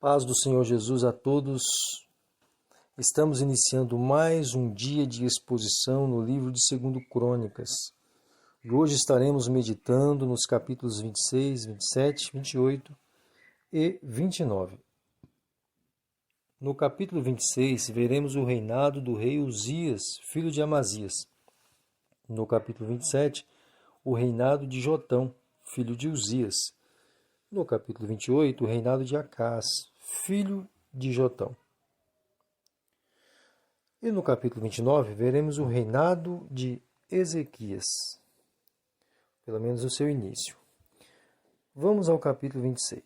Paz do Senhor Jesus a todos. Estamos iniciando mais um dia de exposição no livro de 2 Crônicas. E hoje estaremos meditando nos capítulos 26, 27, 28 e 29. No capítulo 26, veremos o reinado do rei Uzias, filho de Amazias. No capítulo 27, o reinado de Jotão, filho de Uzias. No capítulo 28, o reinado de Acás, filho de Jotão. E no capítulo 29, veremos o reinado de Ezequias, pelo menos o seu início. Vamos ao capítulo 26.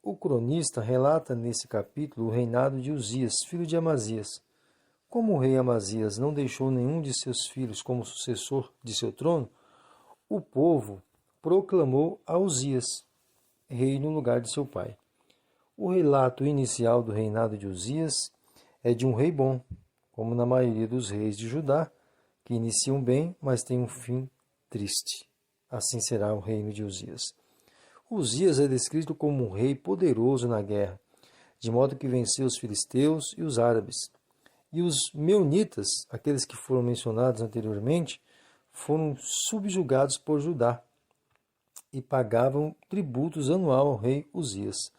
O cronista relata nesse capítulo o reinado de Uzias, filho de Amazias. Como o rei Amazias não deixou nenhum de seus filhos como sucessor de seu trono, o povo proclamou a Uzias rei no lugar de seu pai. O relato inicial do reinado de Uzias é de um rei bom, como na maioria dos reis de Judá, que iniciam bem, mas têm um fim triste. Assim será o reino de Uzias. Uzias é descrito como um rei poderoso na guerra, de modo que venceu os filisteus e os árabes. E os meunitas, aqueles que foram mencionados anteriormente, foram subjugados por Judá e pagavam tributos anual ao rei Uzias.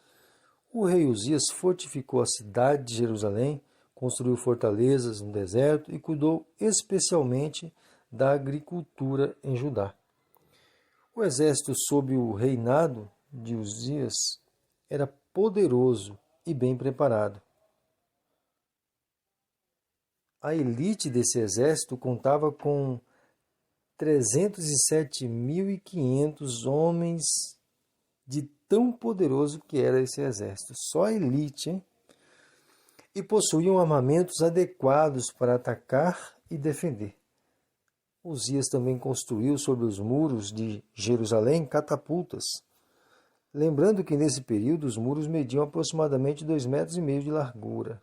O rei Uzias fortificou a cidade de Jerusalém, construiu fortalezas no deserto e cuidou especialmente da agricultura em Judá. O exército sob o reinado de Uzias era poderoso e bem preparado. A elite desse exército contava com 307.500 homens, de tão poderoso que era esse exército. Só a elite, hein? E possuíam armamentos adequados para atacar e defender. Uzias também construiu sobre os muros de Jerusalém catapultas. Lembrando que nesse período os muros mediam aproximadamente 2,5 metros de largura,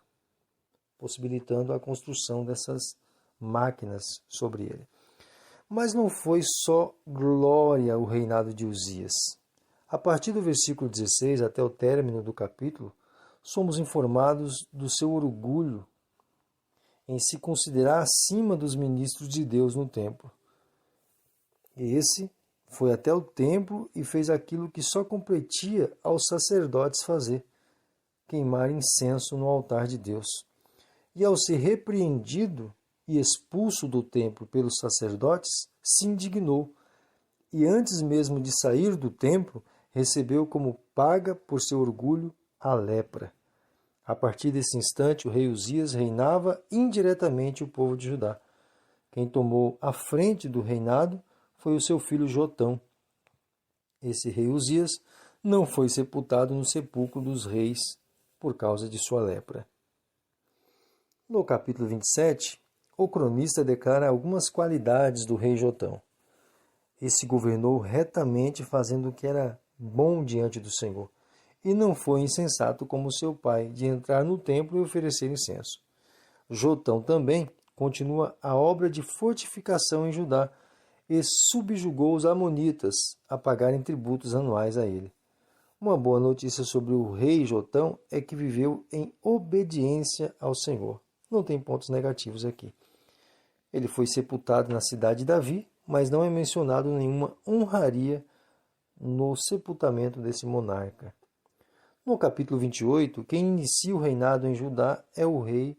possibilitando a construção dessas máquinas sobre ele. Mas não foi só glória o reinado de Uzias. A partir do versículo 16 até o término do capítulo, somos informados do seu orgulho em se considerar acima dos ministros de Deus no templo. Esse foi até o templo e fez aquilo que só competia aos sacerdotes fazer: queimar incenso no altar de Deus. E ao ser repreendido e expulso do templo pelos sacerdotes, se indignou, e antes mesmo de sair do templo, recebeu como paga por seu orgulho a lepra. A partir desse instante, o rei Uzias reinava indiretamente o povo de Judá. Quem tomou a frente do reinado foi o seu filho Jotão. Esse rei Uzias não foi sepultado no sepulcro dos reis por causa de sua lepra. No capítulo 27, o cronista declara algumas qualidades do rei Jotão. Esse governou retamente, fazendo o que era bom diante do Senhor, e não foi insensato como seu pai, de entrar no templo e oferecer incenso. Jotão também continua a obra de fortificação em Judá e subjugou os amonitas a pagarem tributos anuais a ele. Uma boa notícia sobre o rei Jotão é que viveu em obediência ao Senhor. Não tem pontos negativos aqui. Ele foi sepultado na cidade de Davi, mas não é mencionado nenhuma honraria no sepultamento desse monarca. No capítulo 28, quem inicia o reinado em Judá é o rei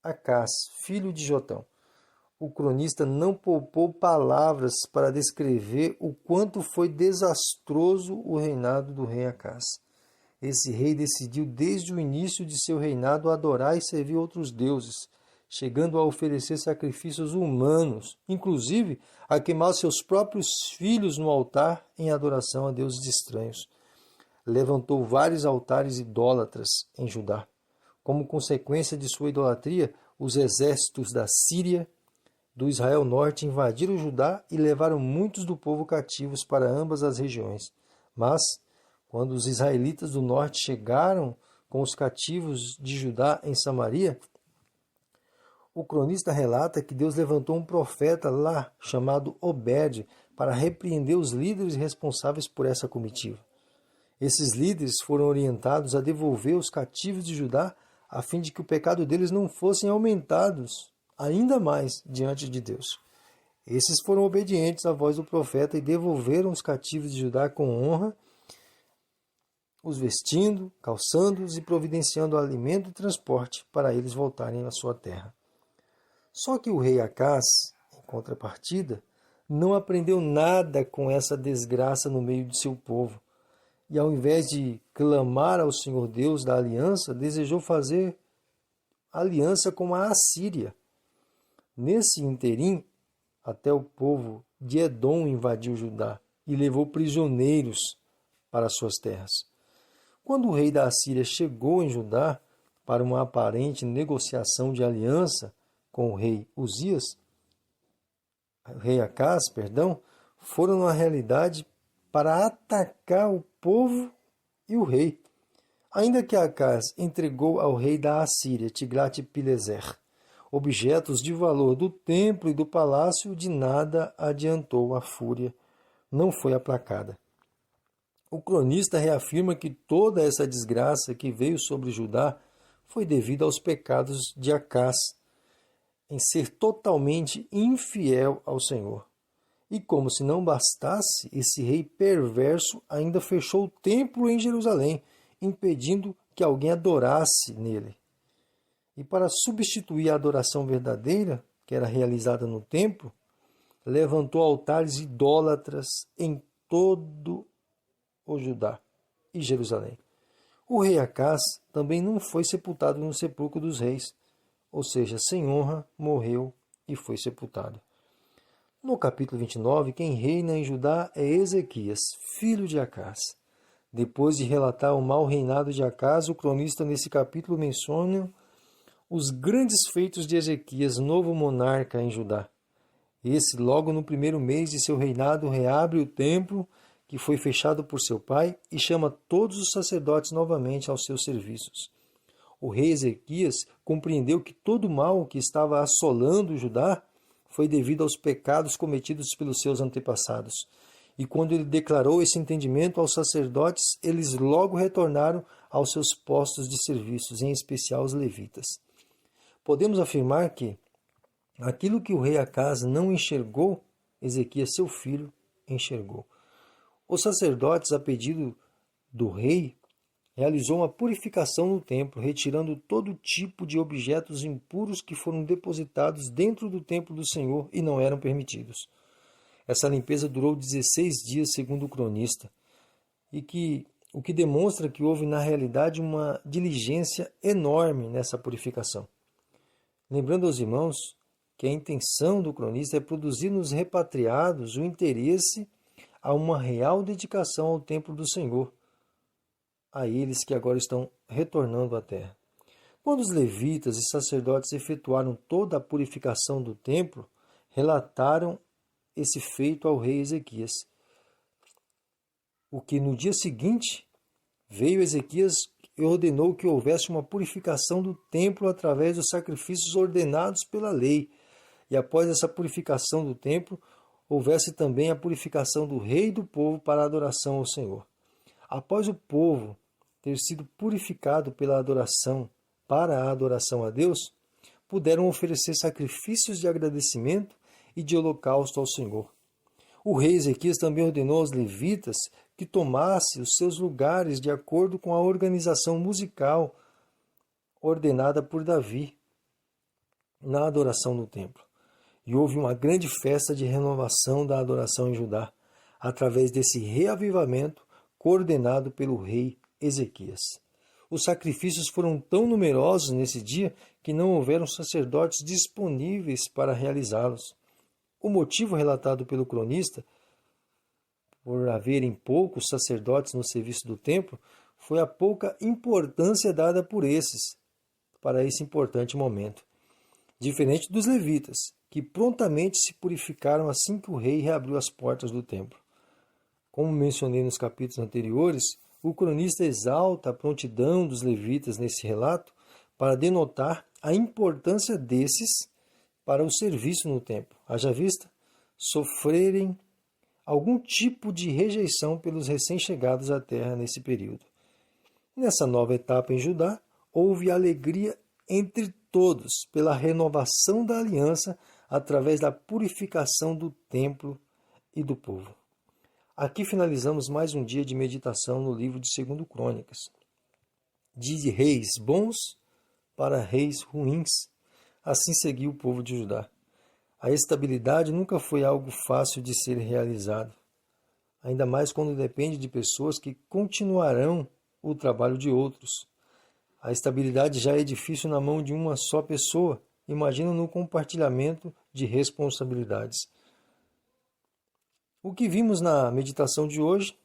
Acás, filho de Jotão. O cronista não poupou palavras para descrever o quanto foi desastroso o reinado do rei Acás. Esse rei decidiu desde o início de seu reinado adorar e servir outros deuses, chegando a oferecer sacrifícios humanos, inclusive a queimar seus próprios filhos no altar em adoração a deuses estranhos. Levantou vários altares idólatras em Judá. Como consequência de sua idolatria, os exércitos da Síria, do Israel Norte, invadiram Judá e levaram muitos do povo cativos para ambas as regiões. Mas, quando os israelitas do norte chegaram com os cativos de Judá em Samaria, o cronista relata que Deus levantou um profeta lá, chamado Obed, para repreender os líderes responsáveis por essa comitiva. Esses líderes foram orientados a devolver os cativos de Judá a fim de que o pecado deles não fossem aumentados ainda mais diante de Deus. Esses foram obedientes à voz do profeta e devolveram os cativos de Judá com honra, os vestindo, calçando-os e providenciando alimento e transporte para eles voltarem à sua terra. Só que o rei Acás, em contrapartida, não aprendeu nada com essa desgraça no meio de seu povo. E ao invés de clamar ao Senhor Deus da aliança, desejou fazer aliança com a Assíria. Nesse interim, até o povo de Edom invadiu Judá e levou prisioneiros para suas terras. Quando o rei da Assíria chegou em Judá para uma aparente negociação de aliança com o rei Acás, foram na realidade para atacar o povo e o rei. Ainda que Acás entregou ao rei da Assíria, Tiglat-Pileser, objetos de valor do templo e do palácio, de nada adiantou a fúria, não foi aplacada. O cronista reafirma que toda essa desgraça que veio sobre Judá foi devido aos pecados de Acás, em ser totalmente infiel ao Senhor. E como se não bastasse, esse rei perverso ainda fechou o templo em Jerusalém, impedindo que alguém adorasse nele. E para substituir a adoração verdadeira, que era realizada no templo, levantou altares idólatras em todo o Judá e Jerusalém. O rei Acás também não foi sepultado no sepulcro dos reis, ou seja, sem honra, morreu e foi sepultado. No capítulo 29, quem reina em Judá é Ezequias, filho de Acás. Depois de relatar o mau reinado de Acás, o cronista nesse capítulo menciona os grandes feitos de Ezequias, novo monarca em Judá. Esse, logo no primeiro mês de seu reinado, reabre o templo que foi fechado por seu pai e chama todos os sacerdotes novamente aos seus serviços. O rei Ezequias compreendeu que todo o mal que estava assolando Judá foi devido aos pecados cometidos pelos seus antepassados. E quando ele declarou esse entendimento aos sacerdotes, eles logo retornaram aos seus postos de serviços, em especial os levitas. Podemos afirmar que aquilo que o rei Acás não enxergou, Ezequias, seu filho, enxergou. Os sacerdotes, a pedido do rei, realizou uma purificação no templo, retirando todo tipo de objetos impuros que foram depositados dentro do templo do Senhor e não eram permitidos. Essa limpeza durou 16 dias, segundo o cronista, o que demonstra que houve na realidade uma diligência enorme nessa purificação. Lembrando aos irmãos que a intenção do cronista é produzir nos repatriados o interesse a uma real dedicação ao templo do Senhor, a eles que agora estão retornando à terra. Quando os levitas e sacerdotes efetuaram toda a purificação do templo, relataram esse feito ao rei Ezequias. O que no dia seguinte veio Ezequias e ordenou que houvesse uma purificação do templo através dos sacrifícios ordenados pela lei. E após essa purificação do templo, houvesse também a purificação do rei e do povo para a adoração ao Senhor. Após o povo ter sido purificado pela adoração, para a adoração a Deus, puderam oferecer sacrifícios de agradecimento e de holocausto ao Senhor. O rei Ezequias também ordenou aos levitas que tomassem os seus lugares de acordo com a organização musical ordenada por Davi na adoração no templo. E houve uma grande festa de renovação da adoração em Judá, através desse reavivamento coordenado pelo rei Ezequias. Os sacrifícios foram tão numerosos nesse dia que não houveram sacerdotes disponíveis para realizá-los. O motivo relatado pelo cronista, por haverem poucos sacerdotes no serviço do templo, foi a pouca importância dada por esses para esse importante momento. Diferente dos levitas, que prontamente se purificaram assim que o rei reabriu as portas do templo. Como mencionei nos capítulos anteriores, o cronista exalta a prontidão dos levitas nesse relato para denotar a importância desses para o serviço no templo. Haja vista sofrerem algum tipo de rejeição pelos recém-chegados à terra nesse período. Nessa nova etapa em Judá, houve alegria entre todos pela renovação da aliança através da purificação do templo e do povo. Aqui finalizamos mais um dia de meditação no livro de 2 Crônicas. De reis bons para reis ruins. Assim seguiu o povo de Judá. A estabilidade nunca foi algo fácil de ser realizado, ainda mais quando depende de pessoas que continuarão o trabalho de outros. A estabilidade já é difícil na mão de uma só pessoa, imagina no compartilhamento de responsabilidades. O que vimos na meditação de hoje,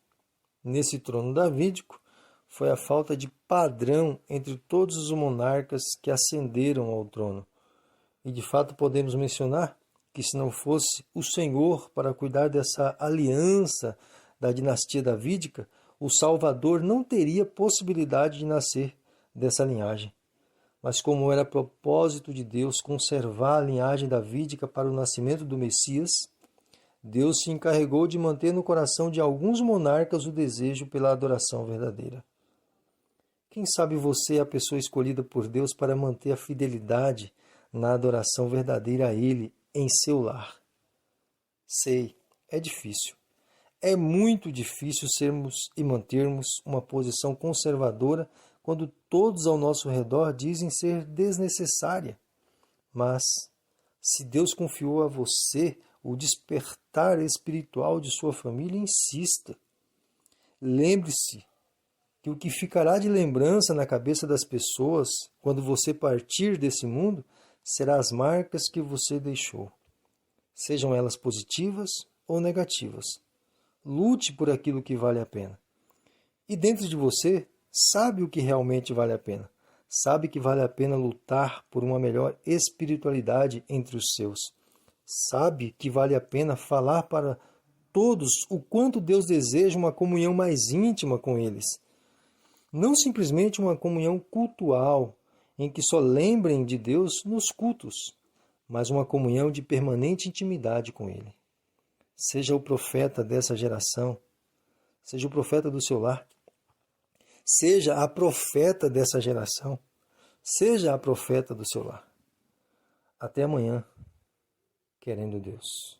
nesse trono davídico, foi a falta de padrão entre todos os monarcas que ascenderam ao trono. E de fato podemos mencionar que se não fosse o Senhor para cuidar dessa aliança da dinastia davídica, o Salvador não teria possibilidade de nascer dessa linhagem. Mas como era propósito de Deus conservar a linhagem davídica para o nascimento do Messias, Deus se encarregou de manter no coração de alguns monarcas o desejo pela adoração verdadeira. Quem sabe você é a pessoa escolhida por Deus para manter a fidelidade na adoração verdadeira a Ele em seu lar. Sei, é difícil. É muito difícil sermos e mantermos uma posição conservadora quando todos ao nosso redor dizem ser desnecessária. Mas, se Deus confiou a você o despertar espiritual de sua família, insista. Lembre-se que o que ficará de lembrança na cabeça das pessoas quando você partir desse mundo será as marcas que você deixou, sejam elas positivas ou negativas. Lute por aquilo que vale a pena. E dentro de você, sabe o que realmente vale a pena. Sabe que vale a pena lutar por uma melhor espiritualidade entre os seus. Sabe que vale a pena falar para todos o quanto Deus deseja uma comunhão mais íntima com eles. Não simplesmente uma comunhão cultual, em que só lembrem de Deus nos cultos, mas uma comunhão de permanente intimidade com Ele. Seja o profeta dessa geração, seja o profeta do seu lar, seja a profeta dessa geração, seja a profeta do seu lar. Até amanhã, querendo Deus.